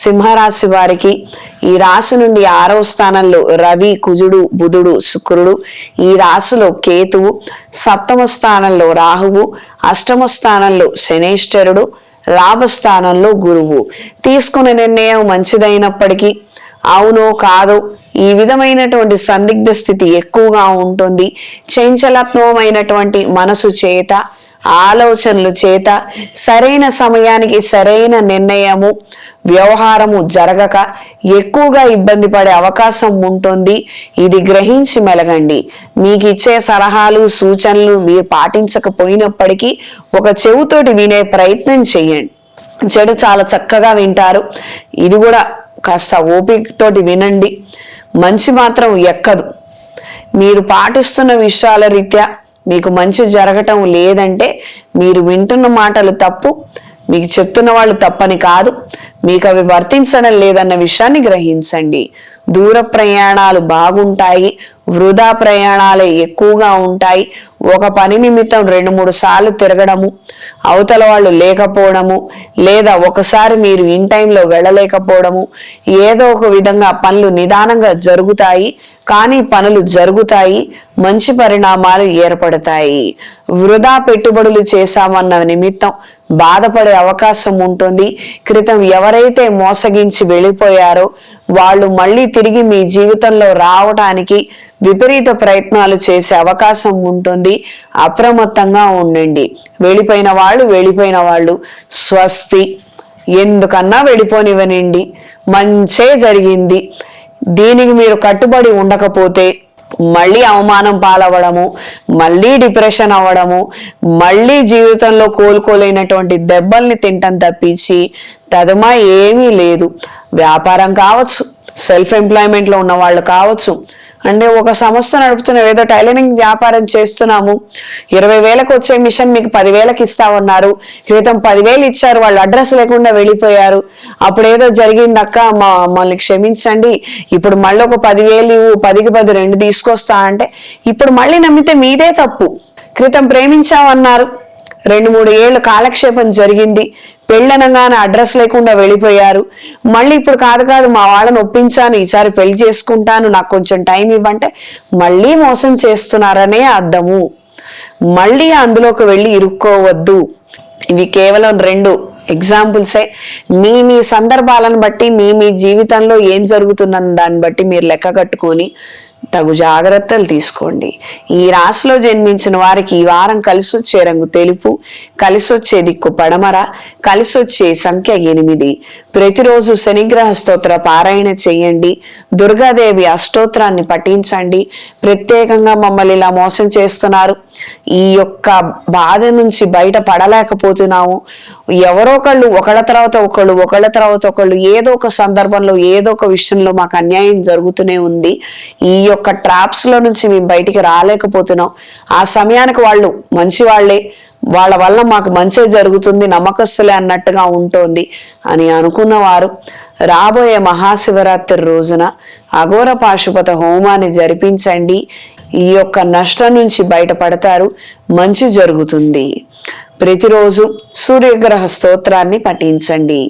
సింహరాశి వారికి ఈ రాశి నుండి 6వ స్థానంలో రవి, కుజుడు, బుధుడు, శుక్రుడు, ఈ రాశిలో కేతువు, 7వ స్థానంలో రాహువు, 8వ స్థానంలో శనేశ్వరుడు, లాభస్థానంలో గురువు. తీసుకునే నిర్ణయం మంచిదైనప్పటికీ అవునో కాదో ఈ విధమైనటువంటి సందిగ్ధ స్థితి ఎక్కువగా ఉంటుంది. చంచలత్వమైనటువంటి మనసు చేత, ఆలోచనలు చేత సరైన సమయానికి సరైన నిర్ణయము, వ్యవహారము జరగక ఎక్కువగా ఇబ్బంది పడే అవకాశం ఉంటుంది. ఇది గ్రహించి మెలగండి. మీకు ఇచ్చే సలహాలు, సూచనలు మీరు పాటించకపోయినప్పటికీ ఒక చెవుతోటి వినే ప్రయత్నం చేయండి. చెడు చాలా చక్కగా వింటారు. ఇది కూడా కాస్త ఓపికతోటి వినండి. మంచి మాత్రం ఎక్కదు. మీరు పాటిస్తున్న విషయాల రీత్యా మీకు మంచి జరగటం లేదంటే మీరు వింటున్న మాటలు తప్పు, మీకు చెప్తున్న వాళ్ళు తప్పని కాదు, మీకు అవి వర్తించడం లేదన్న విషయాన్ని గ్రహించండి. దూర ప్రయాణాలు బాగుంటాయి, వృధా ప్రయాణాలే ఎక్కువగా ఉంటాయి. ఒక పని నిమిత్తం 2-3 సార్లు తిరగడము, అవతల వాళ్ళు లేకపోవడము, లేదా ఒకసారి మీరు ఇన్ టైంలో వెళ్ళలేకపోవడము, ఏదో ఒక విధంగా పనులు నిదానంగా జరుగుతాయి, కానీ పనులు జరుగుతాయి, మంచి పరిణామాలు ఏర్పడతాయి. వృధా పెట్టుబడులు చేశామన్న నిమిత్తం బాధపడే అవకాశం ఉంటుంది. క్రితం ఎవరైతే మోసగించి వెళ్ళిపోయారో వాళ్ళు మళ్ళీ తిరిగి మీ జీవితంలో రావటానికి విపరీత ప్రయత్నాలు చేసే అవకాశం ఉంటుంది. అప్రమత్తంగా ఉండండి. వెళ్ళిపోయిన వాళ్ళు స్వస్తి, ఎందుకన్నా వెళ్ళిపోనివ్వనండి, మంచే జరిగింది, దీనికి మీరు కట్టుబడి ఉండకపోతే మళ్ళీ అవమానం పాలవ్వడము, మళ్ళీ డిప్రెషన్ అవ్వడము, మళ్ళీ జీవితంలో కోలుకోలేనటువంటి దెబ్బల్ని తింటం తప్పించి తదుమా ఏమీ లేదు. వ్యాపారం కావచ్చు, సెల్ఫ్ ఎంప్లాయ్మెంట్లో ఉన్న వాళ్ళు కావచ్చు, అంటే ఒక సంస్థ నడుపుతున్నాం, ఏదో టైలరింగ్ వ్యాపారం చేస్తున్నాము, 20,000కు వచ్చే మిషన్ మీకు 10,000కి ఇస్తామన్నారు, క్రితం 10,000 ఇచ్చారు, వాళ్ళు అడ్రస్ లేకుండా వెళ్ళిపోయారు, అప్పుడేదో జరిగింది అక్క, మమ్మల్ని క్షమించండి, ఇప్పుడు మళ్ళీ ఒక 10,000 10కి 10 2 తీసుకొస్తా అంటే ఇప్పుడు మళ్ళీ నమ్మితే మీదే తప్పు. క్రితం ప్రేమించామన్నారు, 2-3 ఏళ్ళు కాలక్షేపం జరిగింది, పెళ్ళనగానే అడ్రస్ లేకుండా వెళ్ళిపోయారు, మళ్ళీ ఇప్పుడు కాదు మా వాళ్ళని ఒప్పించాను, ఈసారి పెళ్లి చేసుకుంటాను, నాకు కొంచెం టైం ఇవ్వంటే మళ్ళీ మోసం చేస్తున్నారనే అర్థము. మళ్ళీ అందులోకి వెళ్ళి ఇరుక్కోవద్దు. ఇవి కేవలం 2 ఎగ్జాంపుల్సే. మీ సందర్భాలను బట్టి మీ జీవితంలో ఏం జరుగుతున్న దాన్ని బట్టి మీరు లెక్క కట్టుకొని తగు జాగ్రత్తలు తీసుకోండి. ఈ రాశిలో జన్మించిన వారికి ఈ వారం కలిసి వచ్చే రంగు తెలుపు, కలిసి వచ్చే దిక్కు పడమర, కలిసి వచ్చే సంఖ్య 8. ప్రతిరోజు శనిగ్రహ స్తోత్ర పారాయణ చేయండి. దుర్గాదేవి అష్టోత్రాన్ని పఠించండి. ప్రత్యేకంగా మమ్మల్ని ఇలా మోసం చేస్తున్నారు, ఈ యొక్క బాధ నుంచి బయట పడలేకపోతున్నాము, ఎవరో ఒకళ్ళ తర్వాత ఒకళ్ళు ఏదో ఒక సందర్భంలో ఏదో ఒక విషయంలో మాకు అన్యాయం జరుగుతూనే ఉంది, ఈ యొక్క ట్రాప్స్ లో నుంచి మేము బయటికి రాలేకపోతున్నాం, ఆ సమయానికి వాళ్ళు మంచి వాళ్ళే, వాళ్ళ వల్ల మాకు మంచి జరుగుతుంది, నమ్మకస్తులే అన్నట్టుగా ఉంటుంది అని అనుకున్నవారు రాబోయే మహాశివరాత్రి రోజున అఘోర పాశుపత హోమాన్ని జరిపించండి. ఈ యొక్క నష్టం నుంచి బయటపడతారు, మంచి జరుగుతుంది. ప్రతిరోజు సూర్యగ్రహ స్తోత్రాన్ని పఠించండి.